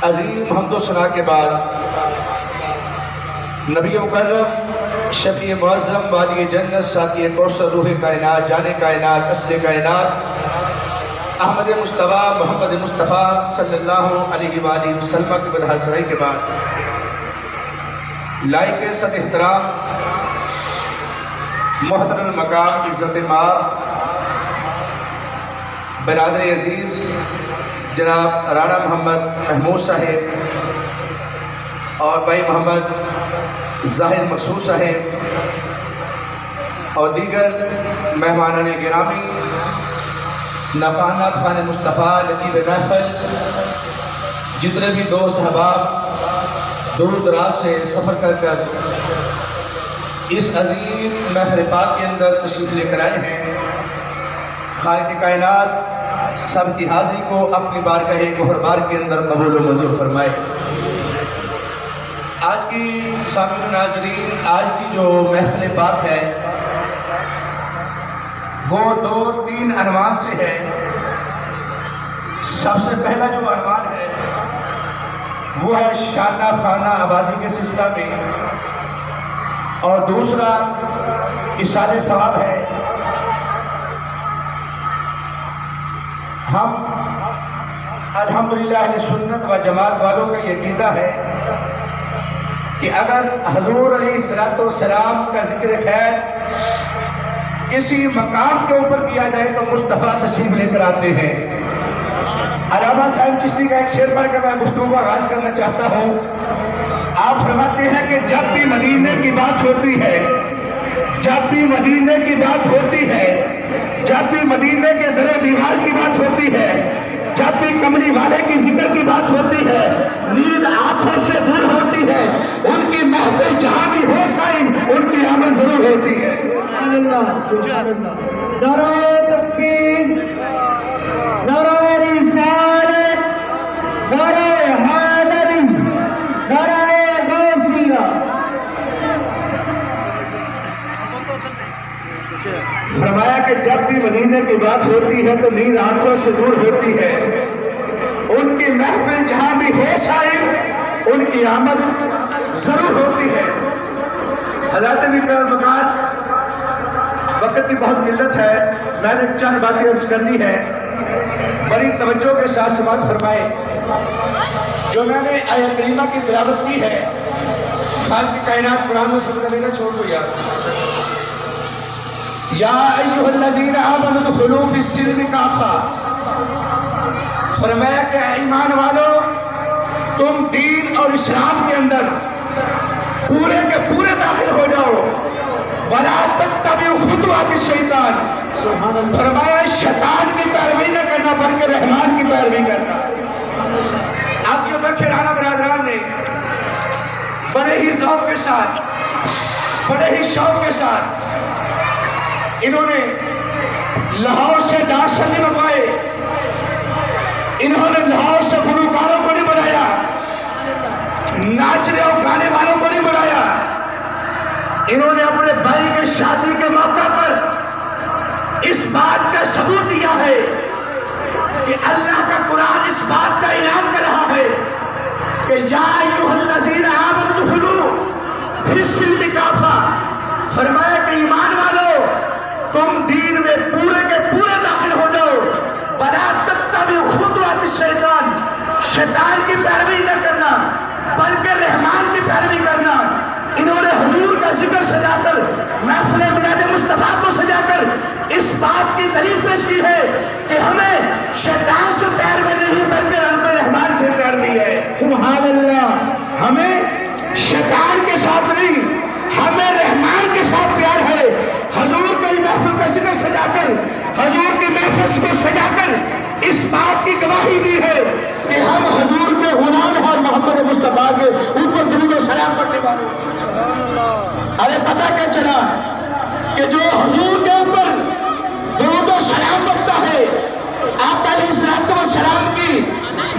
عظیم حمد و ثنا کے بعد نبی مکرم شفیع معظم والی جنت ساقی کوثر روح کائنات جان کائنات اصل کائنات احمد مصطفیٰ محمد مصطفیٰ صلی اللہ علیہ وآلہ وسلم کی بدحہ سرائی کے بعد لائق صد احترام محترم المقام عزت مآب برادر عزیز جناب رانا محمد محمود صاحب اور بھائی محمد ظاہر مقصود صاحب اور دیگر مہمانان گرامی نافعانات خان مصطفیٰ لطیف محفل جتنے بھی دوست احباب دور دراز سے سفر کر کر اس عظیم محفل پاک کے اندر تشریف لے کر آئے ہیں، خالق کائنات سب کی حاضری کو اپنی بارگاہ گہربار کے اندر قبول و منظور فرمائے۔ آج کی سامعین و ناظرین، آج کی جو محفل پاک ہے وہ 2-3 عنوان سے ہے۔ سب سے پہلا جو عنوان ہے وہ ہے شانہ خانہ آبادی کے سلسلہ میں، اور دوسرا اثار ثواب ہے۔ ہم الحمدللہ اہل سنت و جماعت والوں کا یہ عقیدہ ہے کہ اگر حضور علیہ السلام کا ذکر خیر کسی مقام کے اوپر کیا جائے تو مصطفیٰ تشریف لے کر آتے ہیں۔ علامہ صاحب چشتی کا ایک شعر پڑھ کر میں گفتگو کا آغاز کرنا چاہتا ہوں۔ آپ فرماتے ہیں کہ جب بھی مدینے کی بات ہوتی ہے، جب بھی مدینے کی بات ہوتی ہے، جب بھی مدینے کے در دیوار کی بات ہوتی ہے، جب بھی کملی والے کی ذکر کی بات ہوتی ہے، نیند آنکھوں سے دور ہوتی ہے، ان کی محفل جہاں بھی ہو سائیں ان کی آمد ضرور ہوتی ہے۔ نعرہ تکبیر، نعرہ رسالت، نعرہ حیدری، نعرہ غوثیہ۔ فرمایا کہ جب بھی مدینے کی بات ہوتی ہے تو نیند آنکھوں سے دور ہوتی ہے، ان کی محفل جہاں بھی ہو شاید ان کی آمد ضرور ہوتی ہے۔ حضرات مکرمات، وقت کی بہت قلت ہے، میں نے چند باتیں عرض کرنی ہے، بڑی توجہ کے ساتھ سماعت فرمائے۔ جو میں نے آیت کریمہ کی تلاوت کی ہے، خالق کائنات قرآن میں شروع کرنے کا چھوڑ دو یاد۔ یا ایھا الذین آمنوا ادخلوا فی السلم کافہ، فرمایا کہ ایمان والو تم دین اور اسلام کے اندر پورے کے پورے داخل ہو جاؤ۔ ولا تتبعوا خطوات الشیطان، فرمایا شیطان کی پیروی نہ کرنا بلکہ رحمان کی پیروی کرنا۔ آپ جو بیٹھے رانا برادران نے بڑے ہی ذوق کے ساتھ، بڑے ہی شوق کے ساتھ انہوں نے لاہور سے ڈانس نہیں منگوائے، انہوں نے لاہور سے گلوکاروں کو نہیں بلایا، ناچنے اور گانے والوں کو نہیں بلایا، انہوں نے اپنے بھائی کے شادی کے موقع پر اس بات کا ثبوت دیا ہے کہ اللہ کا قرآن اس بات کا اعلان کر رہا ہے کہ یا ایھا الذین آمنوا ادخلوا فی السلم کافہ، فرمایا کہ ایمان والو تم دین میں پورے کے پورے داخل ہو جاؤ۔ ولا تتبعوا خطوات الشیطان، شیطان کی پیروی نہ کرنا بلکہ رحمان کی پیروی کرنا۔ انہوں نے حضور کا ذکر سجا کر، محفل میلاد مصطفیٰ کو سجا کر اس بات کی دلیل پیش کی ہے کہ ہمیں شیطان سے پیروی نہیں بلکہ رب رحمان سے پیروی ہے۔ سبحان اللہ۔ ہمیں شیطان کے ساتھ نہیں، ہمیں رحمان کے ساتھ پیار ہے۔ حضور کی محفل کا ذکر سجا کر، حضور کی محفل کو سجا کر اس بات کی گواہی دی ہے کہ ہم حضور کے غلام ہیں اور محمد مصطفیٰ کے اوپر درود و سلام پڑھنے والے۔ ارے پتہ کیا چلا کہ جو حضور کے اوپر درود و سلام پڑھتا ہے، آپ علیہ السلام کی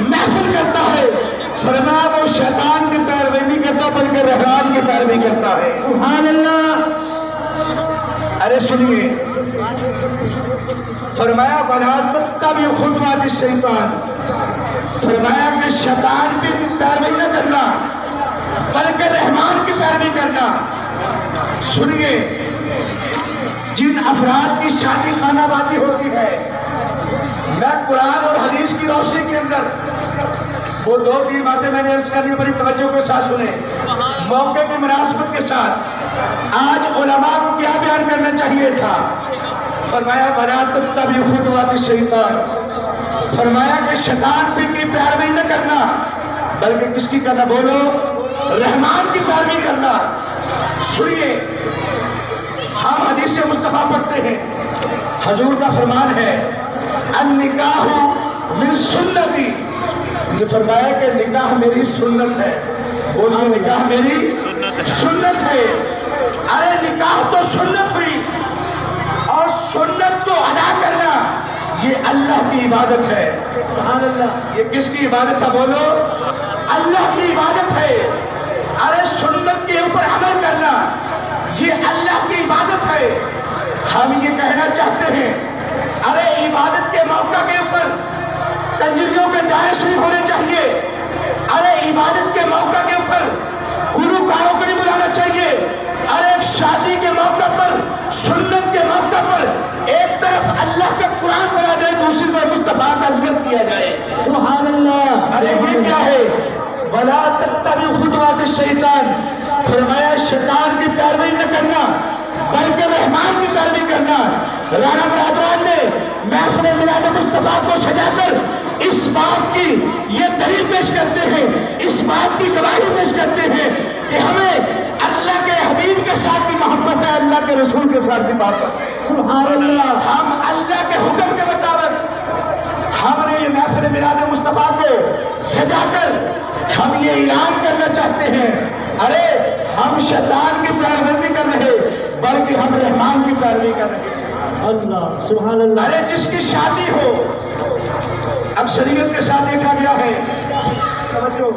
محفل کرتا ہے، فرمایا وہ شیطان کی پیروی نہیں کرتا بلکہ رحمان کی پیروی کرتا ہے۔ سبحان اللہ۔ ارے سنیے، فرمایا وَلَا تَتَّبِعُوا خُطُوَاتِ الشَّيْطَانِ، فرمایا کہ شیطان بھی کی پیروی نہ کرنا بلکہ رحمان کی پیروی کرنا۔ سنیے، جن افراد کی شادی خانہ بازی ہوتی ہے، میں قرآن اور حدیث کی روشنی کے اندر وہ 2-3 باتیں میں نے عرض کرنی، بڑی توجہ کے ساتھ سنیں، موقع کی مناسبت کے ساتھ۔ آج علماء کو کیا بیان کرنا چاہیے تھا؟ فرمایا وَلَا تَتَّبِعُوا خُطُوَاتِ الشَّيْطَانِ، فرمایا کہ شیطان بھی کی پیروی نہ کرنا بلکہ کس کی کرنا؟ بولو، رحمان کی پیروی کرنا۔ سنیے، ہم حدیث مصطفیٰ پڑھتے ہیں، حضور کا فرمان ہے النکاح من سنتی، نے فرمایا کہ نکاح میری سنت ہے۔ بولیے، نکاح میری سنت ہے۔ ارے نکاح تو سنت ہوئی، اور سنت کو ادا کرنا یہ اللہ کی عبادت ہے۔ سبحان اللہ۔ یہ کس کی عبادت ہے؟ بولو، اللہ کی عبادت ہے۔ ارے سنت کے اوپر عمل کرنا یہ اللہ کی عبادت ہے۔ ہم یہ کہنا چاہتے ہیں، ارے عبادت کے موقع کے اوپر کنجریوں کے ڈانس نہیں ہونے چاہیے، ارے عبادت کے موقع کے اوپر گلوکاروں کو نہیں بلانا چاہیے، ارے شادی کے موقع پر، سنت کے موقع پر ایک طرف اللہ کا قرآن پڑھا جائے، دوسری طرف مصطفیٰ کا ذکر کیا جائے۔ سبحان اللہ۔ ارے یہ کیا ہے؟ وَلَا تَتَّبِعُوا خُطُوَاتِ الشَّيْطَانِ، فرمایا شیطان کی پیروی نہ کرنا بلکہ رحمان کی پیروی کرنا۔ رانا برادران نے محفل میلاد مصطفیٰ کو سجا کر اس بات کی یہ دلیل پیش کرتے ہیں، اس بات کی گواہی پیش کرتے ہیں کہ ہمیں اللہ کے حبیب کے ساتھ بھی محبت ہے، اللہ کے رسول کے ساتھ بھی محبت ہے۔ سبحان اللہ۔ ہم اللہ کے حکم کے مطابق ہم نے یہ محفل میلاد مصطفیٰ کو سجا کر ہم یہ اعلان کرنا چاہتے ہیں، ارے ہم شیطان کی پیروی نہیں کر رہے بلکہ ہم رحمان کی پیروی کر رہے ہیں۔ اللہ، سبحان اللہ۔ ارے جس کی شادی ہو، اکثریت کے ساتھ دیکھا گیا ہے، توجہ،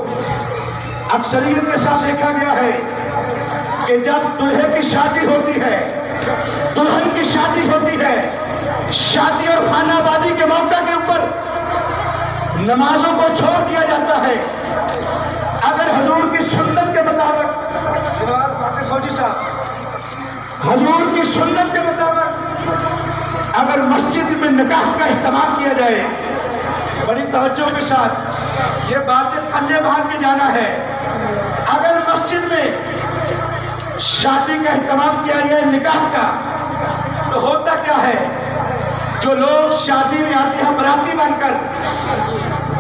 اکثریت کے ساتھ دیکھا گیا ہے کہ جب دلہے کی شادی ہوتی ہے، دلہن کی شادی ہوتی ہے، شادی اور خانہ آبادی کے موقع کے اوپر نمازوں کو چھوڑ دیا جاتا ہے۔ اگر حضور کی سنت کے مطابق، جناب فاطر فوجی صاحب، حضور کی سنت کے مطابق اگر مسجد میں نکاح کا اہتمام کیا جائے، بڑی توجہ کے ساتھ یہ باتیں پلے باندھ کے جانا ہے، اگر مسجد میں شادی کا اہتمام کیا جائے نکاح کا، تو ہوتا کیا ہے؟ جو لوگ شادی میں آتے ہیں براتی بن کر،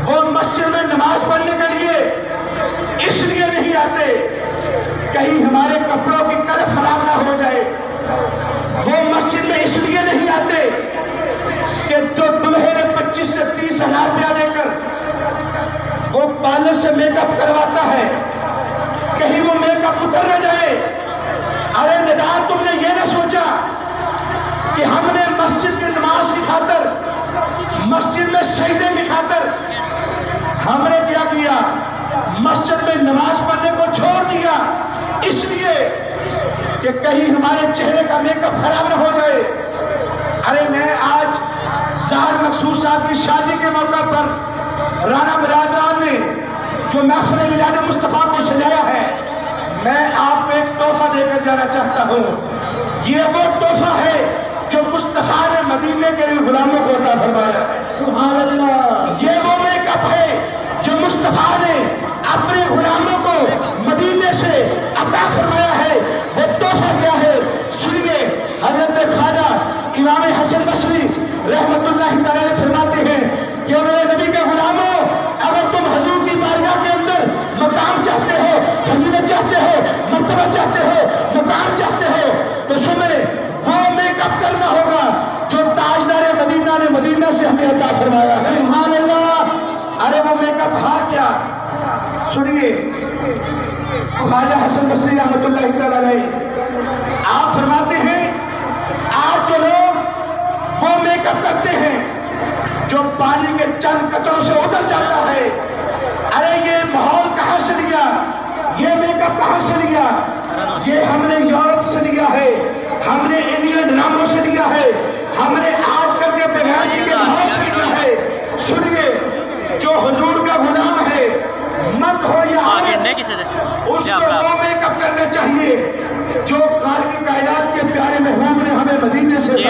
وہ مسجد میں نماز پڑھنے کے لیے اس لیے نہیں آتے کہیں ہمارے کپڑوں کی کلر خراب نہ ہو جائے، وہ مسجد میں اس لیے نہیں آتے کہ جو دلہے نے 25 سے 30 ہزار روپیہ دے کر وہ پارلر سے میک اپ کرواتا ہے، کہیں وہ میک اپ اتر نہ جائے۔ ارے ندار، تم نے یہ نہ سوچا کہ ہم نے مسجد کی نماز کی خاطر، مسجد میں سجدے کی خاطر ہم نے کیا کیا؟ مسجد میں نماز پڑھنے کو چھوڑ دیا اس لیے کہ کہیں ہمارے چہرے کا میک اپ خراب نہ ہو جائے۔ ارے میں آج ظاہر مخصوص صاحب کی شادی کے موقع پر رانا برادران نے جو محفل میلاد مصطفیٰ کو سجایا ہے، میں آپ کو ایک تحفہ دے کر جانا چاہتا ہوں۔ یہ وہ تحفہ ہے جو مصطفیٰ نے مدینے کے غلاموں کو عطا فرمایا ہے۔ سبحان اللہ۔ یہ وہ میک اپ ہے جو مصطفیٰ نے اپنے غلاموں کو مدینے سے عطا فرمایا ہے۔ وہ تحفہ کیا ہے؟ سنیے، حضرت خواجہ امام حسن بصری رحمت اللہ تعالی فرماتے ہیں کہ میرے نبی کے غلاموں، اگر تم حضور کی بارگاہ کے اندر مقام چاہتے ہو، فضیلت چاہتے ہو، مرتبہ چاہتے ہو، مقام چاہتے ہو، تو سنیں، وہ میک اپ کرنا ہوگا جو تاجدار مدینہ نے مدینہ سے ہمیں عطا فرمایا ہے۔ سبحان اللہ۔ ارے وہ میک اپ ہاں کیا؟ سنیے، خواجہ حسن بصری رحمت اللہ تعالی علیہ آپ فرماتے ہیں، آج جو لوگ وہ میک اپ کرتے ہیں جو پانی کے چند قطروں سے اتر جاتا ہے، ارے یہ ماحول کہاں سے لیا؟ یہ میک اپ کہاں سے لیا؟ یہ ہم نے یورپ سے لیا ہے، ہم نے انڈین ڈراموں سے لیا ہے، ہم نے آج کل کے بغیرتی کے ماحول سے لیا ہے۔ سنیے، جو حضور کا غلام ہے، مرد ہو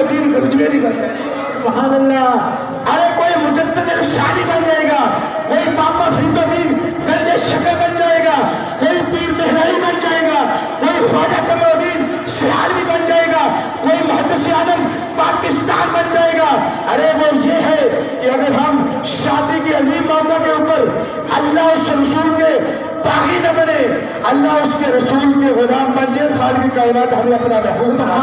و دین کا مجبری بن جائے گا. سبحان اللہ. ارے کوئی مجدد شانی بن جائے گا, کوئی پاپا فرید الدین گنج شکر بن جائے گا, کوئی پیر مہرائی بن جائے گا, کوئی خواجہ قمر الدین سیالوی بن جائے گا, کوئی محدث اعظم پاکستان بن جائے گا. ارے وہ یہ ہے کہ اگر ہم شادی کی عظیم موقع کے اوپر اللہ اس رسول کے باغی نہ بنے, اللہ اس کے رسول کے غلام بن جائے, خالق کائنات ہمیں اپنا محبوب بنا.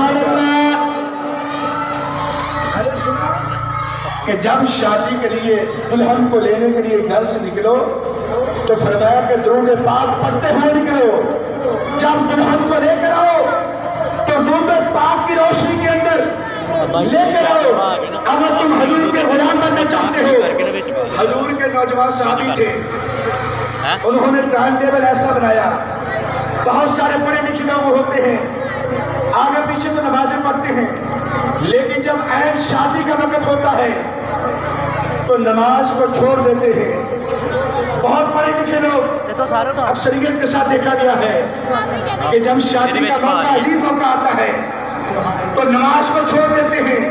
کہ جب شادی کے لیے دلہن کو لینے کے لیے گھر سے نکلو تو فرمایا کہ درود پاک پڑھتے ہوئے نکلو. جب دلہن کو لے کر آؤ تو درود پاک کی روشنی کے اندر لے کر آؤ. اگر تم حضور کے غلام بننا چاہتے ہو, حضور کے نوجوان صحابی تھے, انہوں نے ٹائم ٹیبل ایسا بنایا, بہت سارے پڑھے لکھے لوگ ہوتے ہیں, آگے پیچھے تو نمازیں پڑھتے ہیں, لیکن جب عین شادی کا وقت ہوتا ہے تو نماز کو چھوڑ دیتے ہیں. بہت پڑھے لکھے لوگ اکثریت کے ساتھ دیکھا گیا ہے کہ جب شادی کا موقع عظیم موقع آتا ہے تو نماز کو چھوڑ دیتے ہیں,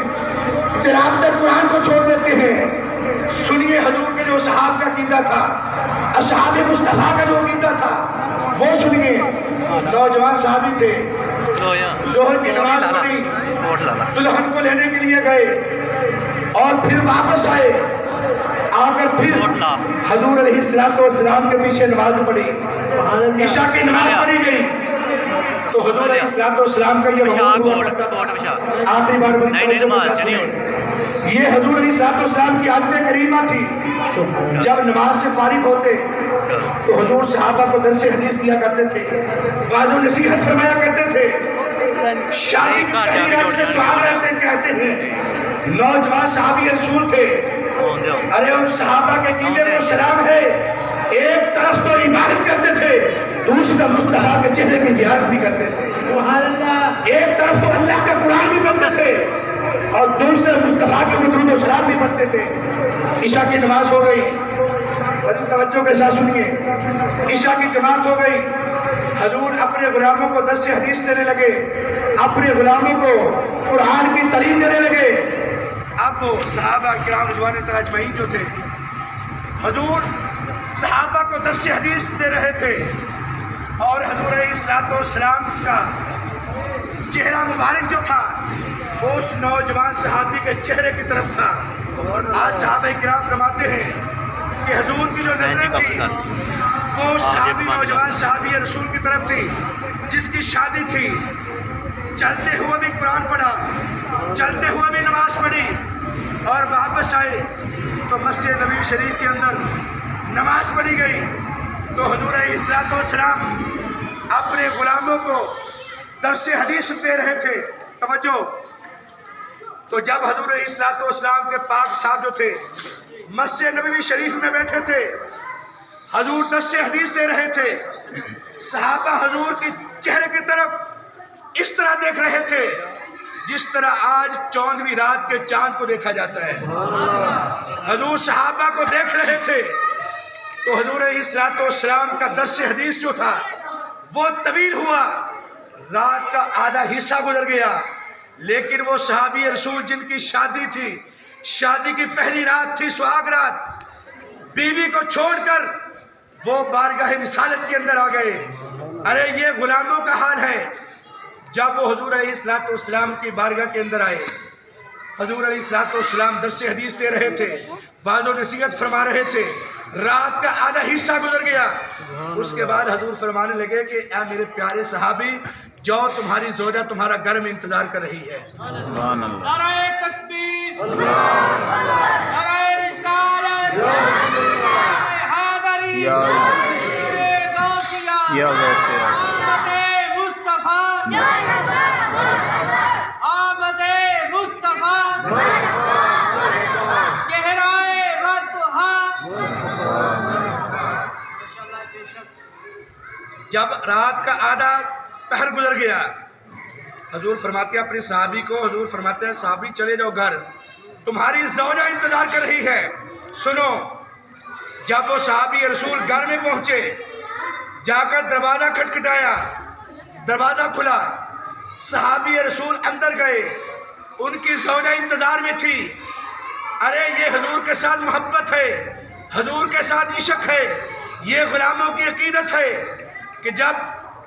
تلاوت قرآن کو چھوڑ دیتے ہیں. سنیے حضور کے جو صحابہ کا عقیدہ تھا, اصحاب مصطفیٰ کا جو عقیدہ تھا وہ سنیے. نوجوان صحابی تھے, ظہر کی نماز پڑھی, دلہن کو لینے کے لیے گئے اور پھر واپس آئے, آ کر پھر حضور علیہ السلام کے پیچھے نماز پڑھی. عشاء کی نماز پڑھی گئی تو حضور علیہ السلام کا یہ معمول ہوا کرتا تھا. آخری بار بڑی توجہ سے سنیں, یہ حضور علیہ السلام کی عادت کریمہ تھی. جب نماز سے فارغ ہوتے تو حضور صحابہ کو درس حدیث دیا کرتے تھے, واعظ و نصیحت فرمایا کرتے تھے. شادی کی پہلی رات سے سہاگ رہتے کہتے ہیں نوجوان صحابی رسول تھے. ارے ان صحابہ کے عقیدے کو سلام ہے, ایک طرف تو عبادت کرتے تھے, دوسرا مصطفیٰ کے چہرے کی زیارت بھی کرتے تھے. ایک طرف تو اللہ کا قرآن بھی پڑھتے تھے اور دوسرے مصطفیٰ کے درود و سلام بھی پڑھتے تھے. عشاء کی نماز ہو گئی, بڑی توجہ کے ساتھ سنیے. عشاء کی جماعت ہو گئی, حضور اپنے غلاموں کو درس حدیث دینے لگے, اپنے غلاموں کو قرآن کی تعلیم دینے لگے. اب وہ صحابہ کرام رضوان اللہ اجمعین جو تھے, حضور صحابہ کو درس حدیث دے رہے تھے اور حضور علیہ السلام کا چہرہ مبارک جو تھا وہ اس نوجوان صحابی کے چہرے کی طرف تھا. آج صحابہ کرام فرماتے ہیں کہ حضور کی جو نظریں تھی وہ صحابی نوجوان صحابی رسول کی طرف تھی جس کی شادی تھی. چلتے ہوئے بھی قرآن پڑھا, چلتے ہوئے بھی نماز پڑھی اور واپس آئے تو مسجد نبی شریف کے اندر نماز پڑھی گئی تو حضور علیہ السلام اپنے غلاموں کو درس حدیث دے رہے تھے. توجہ, تو جب حضور علیہ السلام کے پاک صاحب جو تھے مسجد نبوی شریف میں بیٹھے تھے, حضور درس حدیث دے رہے تھے, صحابہ حضور کی چہرے کی طرف اس طرح دیکھ رہے تھے جس طرح آج 14ویں رات کے چاند کو دیکھا جاتا ہے. حضور صحابہ کو دیکھ رہے تھے تو حضور علیہ السلام کا درس حدیث جو تھا وہ طویل ہوا, رات کا آدھا حصہ گزر گیا, لیکن وہ صحابی رسول جن کی شادی تھی, شادی کی پہلی رات تھی, سہاگ رات, بیوی کو چھوڑ کر وہ بارگاہ رسالت کے اندر آ گئے. ارے یہ غلاموں کا حال ہے. جب وہ حضور علیہ السلام کی بارگاہ کے اندر آئے, حضور علیہ السلام درس حدیث دے رہے تھے, واعظ و نصیحت فرما رہے تھے, رات کا آدھا حصہ گزر گیا. اس کے بعد حضور فرمانے لگے کہ اے میرے پیارے صحابی, جاؤ تمہاری زوجہ تمہارا گھر میں انتظار کر رہی ہے. نعرہ تکبیر, نعرہ رسالت, حیدری, غوثیہ, آمد مصطفیٰ, آمد مصطفیٰ, چہرہ جب رات کا آدھا پہر گزر گیا, حضور فرماتے ہیں اپنے صحابی کو, حضور فرماتے ہیں صحابی چلے جاؤ گھر, تمہاری زوجہ انتظار کر رہی ہے. سنو, جب وہ صحابی رسول گھر میں پہنچے, جا کر دروازہ کھٹکھٹایا, دروازہ کھلا, صحابی رسول اندر گئے, ان کی زوجہ انتظار میں تھی. ارے یہ حضور کے ساتھ محبت ہے, حضور کے ساتھ عشق ہے, یہ غلاموں کی عقیدت ہے کہ جب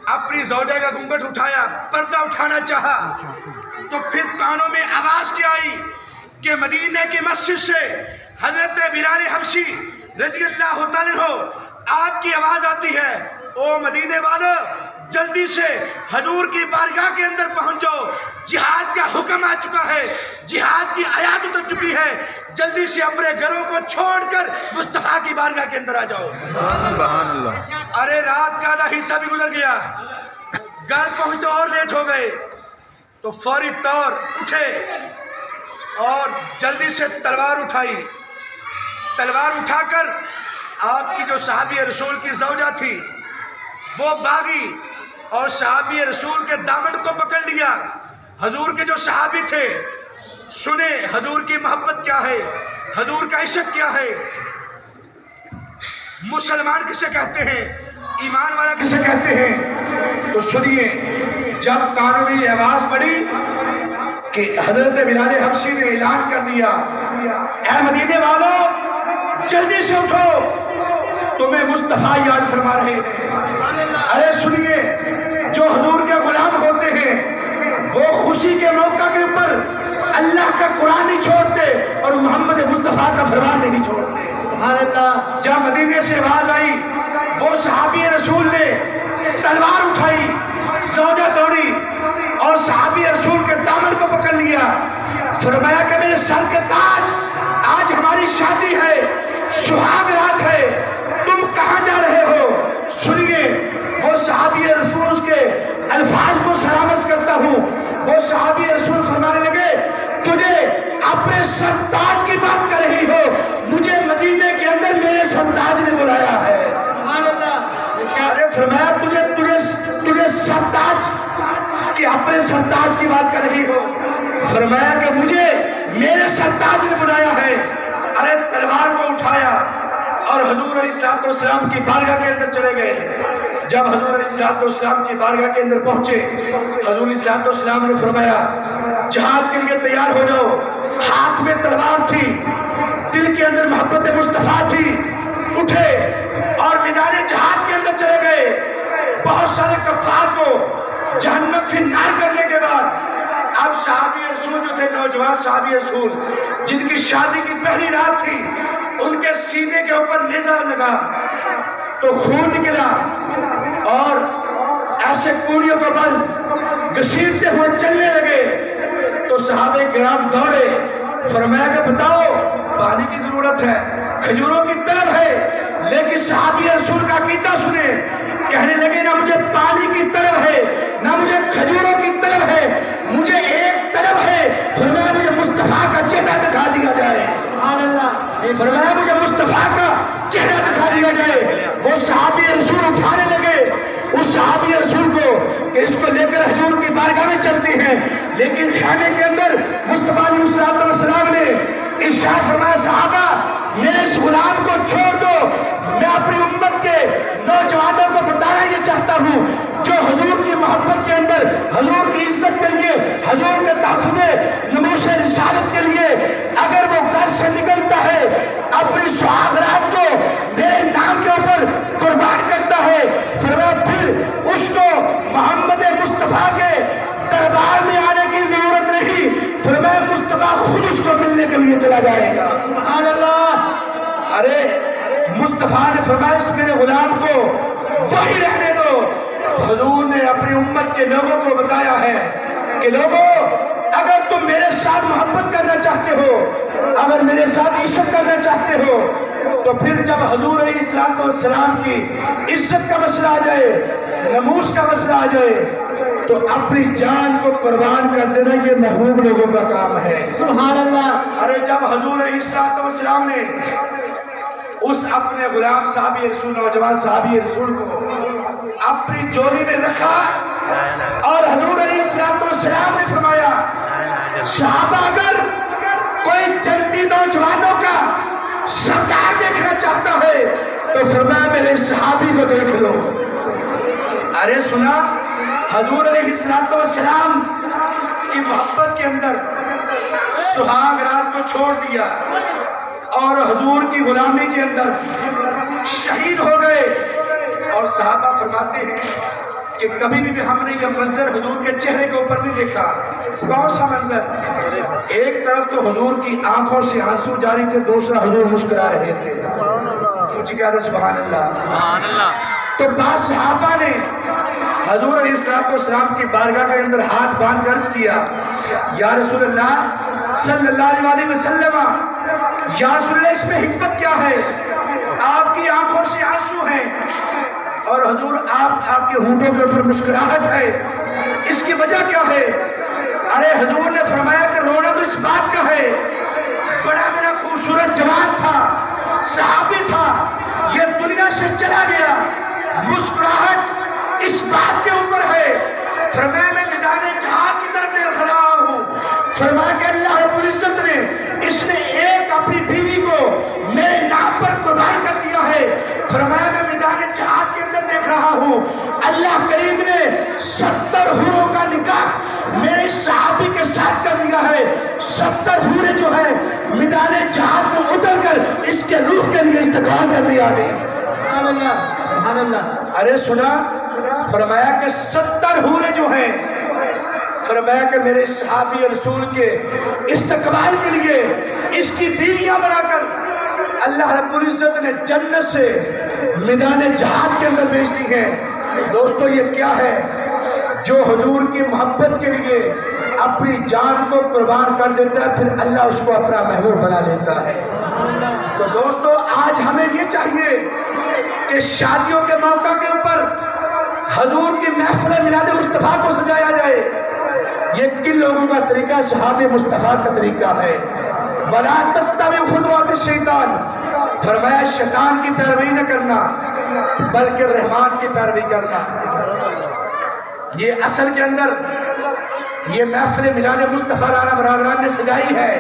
اپنی زوجہ کا گھونگھٹ اٹھایا, پردہ اٹھانا چاہا, تو پھر کانوں میں آواز کیا آئی کہ مدینہ کی مسجد سے حضرت بلال حبشی رضی اللہ تعالیٰ عنہ آپ کی آواز آتی ہے, او مدینے والو جلدی سے حضور کی بارگاہ کے اندر پہنچ جاؤ, جہاد کا حکم آ چکا ہے, جہاد کی آیات اتر چکی ہے, جلدی سے اپنے گھروں کو چھوڑ کر مصطفیٰ کی بارگاہ کے اندر آ جاؤ. سبحان اللہ. ارے رات کا آدھا حصہ بھی گزر گیا, گھر پہنچتے اور لیٹ ہو گئے, تو فوری طور اٹھے اور جلدی سے تلوار اٹھائی. تلوار اٹھا کر آپ کی جو صحابی رسول کی زوجہ تھی وہ بھاگی اور صحابی رسول کے دامن کو پکڑ لیا. حضور کے جو صحابی تھے سنے حضور کی محبت کیا ہے, حضور کا عشق کیا ہے, مسلمان کسے کہتے ہیں, ایمان والا کسے کہتے ہیں. تو سنیے, جب کانوں میں یہ آواز پڑی کہ حضرت بلال حبشی نے اعلان کر دیا, اے مدینے والو جلدی سے اٹھو, تمہیں مصطفیٰ یاد فرما رہے ہیں. ارے سنیے, جو حضور کے غلام ہوتے ہیں وہ خوشی کے موقع کے اوپر اللہ کا قرآن نہیں چھوڑتے اور محمد مصطفیٰ کا فرمان نہیں چھوڑتے. جب مدینے سے آواز آئی, وہ صحابی رسول نے تلوار اٹھائی, زوجہ دوڑی اور صحابی رسول کے دامن کو پکڑ لیا. فرمایا کہ میرے سر کے تاج, آج ہماری شادی ہے, سہاگ رات ہے, تم کہاں جا رہے ہو؟ سنیے, وہ صحابی رسول کے الفاظ کو سلامت کرتا ہوں. وہ صحابی رسول فرمانے لگے, تجھے اپنے سرتاج کی بات کر رہی ہو, مجھے مدینے کے اندر میرے سرتاج نے بلایا ہے. ارے فرمایا تجھے سرتاج کہ اپنے سرتاج کی بات کر رہی ہو. فرمایا کہ مجھے میرے سرتاج نے بلایا ہے. ارے تلوار کو اٹھایا اور حضور علیہ السلام کی بارگاہ کے اندر چلے گئے. جب حضور علیہ السلام کی بارگاہ کے اندر پہنچے, حضور علیہ السلام نے فرمایا جہاد کے لیے تیار ہو جاؤ. ہاتھ میں تلوار تھی, دل کے اندر محبت مصطفیٰ تھی. اٹھے اور میدان جہاد کے اندر چلے گئے. بہت سارے کفار کو جہنم فی النار کرنے کے بعد اب صحابی رسول جو تھے, نوجوان صحابی رسول جن کی شادی کی پہلی رات تھی, ان کے سینے کے اوپر نیزہ لگا تو خون نکلا اور ایسے کوڑیوں کو بل گھسیٹتے ہوئے چلنے لگے. تو صحابہ کرام دوڑے, فرمایا کہ بتاؤ پانی کی ضرورت ہے, کھجوروں کی طلب ہے. لیکن صحابی رسول کا عقیدہ سنے, کہنے لگے نہ مجھے پانی کی طلب ہے نہ مجھے کھجوروں کی طلب ہے, مجھے ایک طلب ہے. فرمایا مجھے مصطفیٰ کا چہرہ دکھا دیا جائے. فرمایا مجھے مصطفیٰ کا چہرہ دکھا دیا جائے. وہ صحابی رسول اٹھانے لگے اس صحابی رسول کو کہ اس کو لے کر حضور کی بارگاہ میں چلتے ہیں. لیکن خیمے کے اندر مصطفیٰ علیہ السلام نے ارشاد فرمایا, صحابہ میرے اس غلام کو چھوڑ دو, میں اپنی امت کے نوجوانوں کو بتانا یہ چاہتا ہوں جو حضور کی محبت کے اندر, حضور کی عزت کے لیے, حضور کے تحفظ نموش رسالت کے لیے اگر وہ گھر سے نکلتا ہے اپنی سہاگ رات کو میرے نام کے اوپر قربان کرتا ہے, فرمایا پھر اس کو محمد مصطفیٰ کے دربار میں آنے کی ضرورت نہیں, فرمایا مصطفیٰ خود اس کو ملنے کے لیے چلا جائے گا. سبحان اللہ. ارے مصطفیٰ نے فرمایا اس میرے غلام کو وہی رہنے دو. حضور نے اپنی امت کے لوگوں کو بتایا ہے کہ لوگوں اگر تم میرے ساتھ محبت کرنا چاہتے ہو, اگر میرے ساتھ عشق کرنا چاہتے ہو, تو پھر جب حضور علیہ السلام کی عزت کا مسئلہ آ جائے, نموس کا مسئلہ آ جائے, تو اپنی جان کو قربان کر دینا یہ محبوب لوگوں کا کام ہے. سبحان اللہ. ارے جب حضور علیہ السلام نے اس اپنے غلام صحابی رسول, نوجوان صحابی رسول کو اپنی جولی میں رکھا اور حضور علیہ السلام نے فرمایا صحابہ اگر کوئی جنتی نوجوانوں کا سردار دیکھنا چاہتا ہے تو فرمایا میرے صحابی کو دیکھ لو. ارے سنا, حضور علیہ السلام کی محبت کے اندر سہاگ رات کو چھوڑ دیا اور حضور کی غلامی کے اندر شہید ہو گئے. اور صحابہ فرماتے ہیں کہ کبھی بھی ہم نے یہ منظر حضور کے چہرے کے اوپر نہیں دیکھا. کون سا منظر؟ ایک طرف تو حضور کی آنکھوں سے آنسو جاری تھے, دوسرا حضور مسکرا رہے تھے. مجھے کہا تھا سبحان اللہ. سبحان اللہ. تو بعض صحابہ نے حضور علیہ السلام کی بارگاہ کے اندر ہاتھ باندھ کر عرض کیا, یا رسول اللہ صلی اللہ علیہ وسلم, یا رسول اللہ اس میں حکمت کیا ہے؟ آپ کی آنکھوں سے آنسو ہیں اور حضور آپ کے ہونٹوں کے اوپر مسکراہٹ ہے, اس کی وجہ کیا ہے؟ ارے حضور نے فرمایا کہ رونا تو اس بات کا ہے, بڑا میرا خوبصورت جوان تھا, صحابی تھا, یہ دنیا سے چلا گیا, مسکراہٹ اس بات کے اوپر ہے. فرمایا میں میدان جہاد کی طرف دیکھ رہا ہوں. فرمایا کہ اللہ رب العزت نے اس نے ایک اپنی بیوی کو میرے نام پر قربان کر دیا ہے. فرمایا میں میدان جہاد کے اندر دیکھ رہا ہوں اللہ کریم نے 70 حوروں کا نکاح میرے صحابی کے ساتھ کر دیا ہے. 70 حوریں جو ہے میدان جہاد میں اتر کر اس کے روح کے لیے استقبال کرنے آ گئی. ارے سنا, فرمایا کہ 70 حوریں جو ہیں, فرمایا کہ میرے صحابی رسول کے استقبال کے لیے اس کی بیویاں بنا کر اللہ رب العزت نے جنت سے میدان جہاد کے اندر بھیج دی ہیں. دوستو یہ کیا ہے؟ جو حضور کی محبت کے لیے اپنی جان کو قربان کر دیتا ہے پھر اللہ اس کو اپنا محبوب بنا لیتا ہے. تو دوستو آج ہمیں یہ چاہیے کہ شادیوں کے موقع کے اوپر حضور کی محفل میلاد مصطفیٰ کو سجایا جائے. یہ کن لوگوں کا طریقہ؟ صحابہ مصطفیٰ کا طریقہ ہے. وَلَا تَتَّبِعُوا خُطُوَاتِ الشَّيْطَانِ, فرمایا شیطان کی پیروی نہ کرنا بلکہ رحمان کی پیروی کرنا. یہ اصل کے اندر یہ محفل میلاد مصطفیٰ رانا برادران نے سجائی ہے.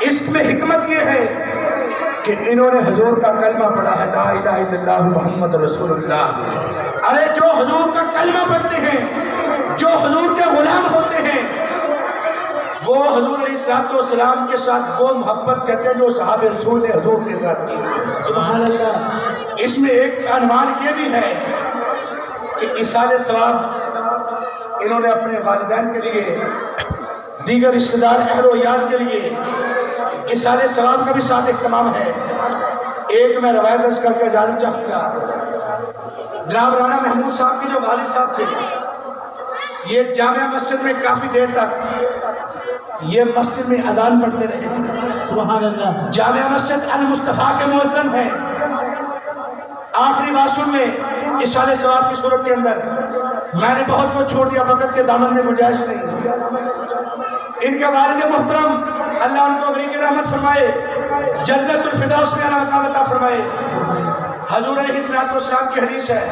اس میں حکمت یہ ہے کہ انہوں نے حضور کا کلمہ پڑھا ہے, لا الہ الا اللہ محمد رسول اللہ. ارے جو حضور کا کلمہ پڑھتے ہیں, جو حضور کے غلام ہوتے ہیں, وہ حضور علیہ السلام کے ساتھ وہ محبت کرتے ہیں جو صحابہ رسول نے حضور کے ساتھ کی. سبحان اللہ. اس میں ایک عنوان یہ بھی ہے کہ ایصال ثواب انہوں نے اپنے والدین کے لیے, دیگر رشتہ دار اہل و عیال کے لیے ایصال ثواب کا بھی ساتھ اہتمام ہے. ایک میں روایت درج کر کے اجازت چاہوں گا. جناب رانا محمود صاحب کے جو والد صاحب تھے, یہ جامع مسجد میں کافی دیر تک یہ مسجد میں اذان پڑھتے رہے. سبحان اللہ. جامع مسجد المصطفیٰ کے مؤذن ہیں. آخری باسن میں ایصال ثواب کی صورت کے اندر میں نے بہت کچھ چھوڑ دیا, وقت کے دامن میں گنجائش نہیں. ان کے والد محترم اللہ ان کو غریق رحمت فرمائے, جنت الفردوس میں اللہ مقام عطا فرمائے. حضور علیہ السلام کی حدیث ہے,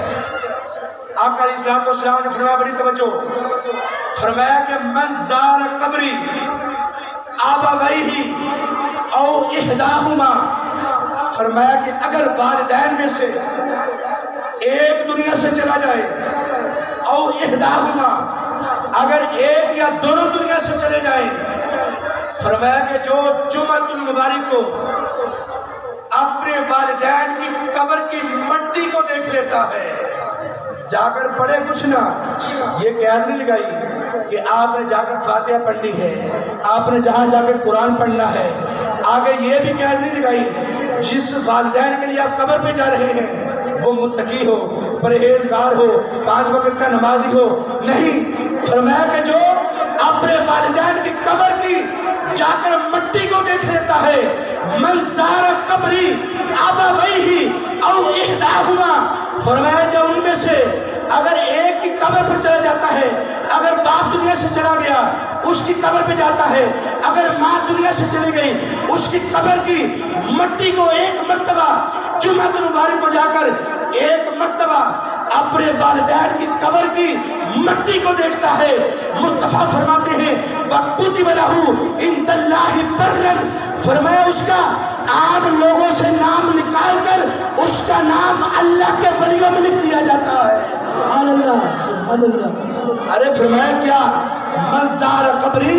آقا علیہ السلام نے فرمایا, بڑی توجہ, فرمایا کہ من زار قبری آبویہ او احداہما, فرمایا کہ اگر والدین میں سے ایک دنیا سے چلا جائے, او احداہما, اگر ایک یا دونوں دنیا سے چلے جائیں, فرمایا کہ جو جمعۃ المبارک کو اپنے والدین کی قبر کی مٹی کو دیکھ لیتا ہے, جا کر پڑھے کچھ نہ, یہ قید نہیں لگائی کہ آپ نے جا کر فاتحہ پڑھنی ہے, آپ نے جہاں جا کر قرآن پڑھنا ہے. آگے یہ بھی قید نہیں لگائی جس والدین کے لیے آپ قبر پہ جا رہے ہیں وہ متقی ہو, پرہیزگار ہو, 5 وقت کا نمازی ہو. نہیں, فرمایا کہ جو اپنے والدین کی قبر کی جا کر مٹی کو دیکھ لیتا ہے, من زار قبری آبویہ او احداہما, فرمایا جو ان میں سے اگر ایک کی قبر پر چلا جاتا ہے, اگر باپ دنیا سے چلا گیا اس کی قبر پہ جاتا ہے, اگر ماں دنیا سے چلی گئی اس کی قبر کی مٹی کو ایک مرتبہ جمعۃ المبارک کو جا کر ایک مرتبہ اپنے والدین کی قبر کی مٹی کو دیکھتا ہے, مصطفیٰ فرماتے ہیں وَكُتِبَ لَهُ عِندَ اللَّهِ بَرًّا, فرمایا اس کا آپ لوگوں سے نام نکال کر اس کا نام اللہ کے ولیوں میں لکھ دیا جاتا ہے. سبحان اللہ, سبحان اللہ. ارے فرمایا کیا, من زار قبری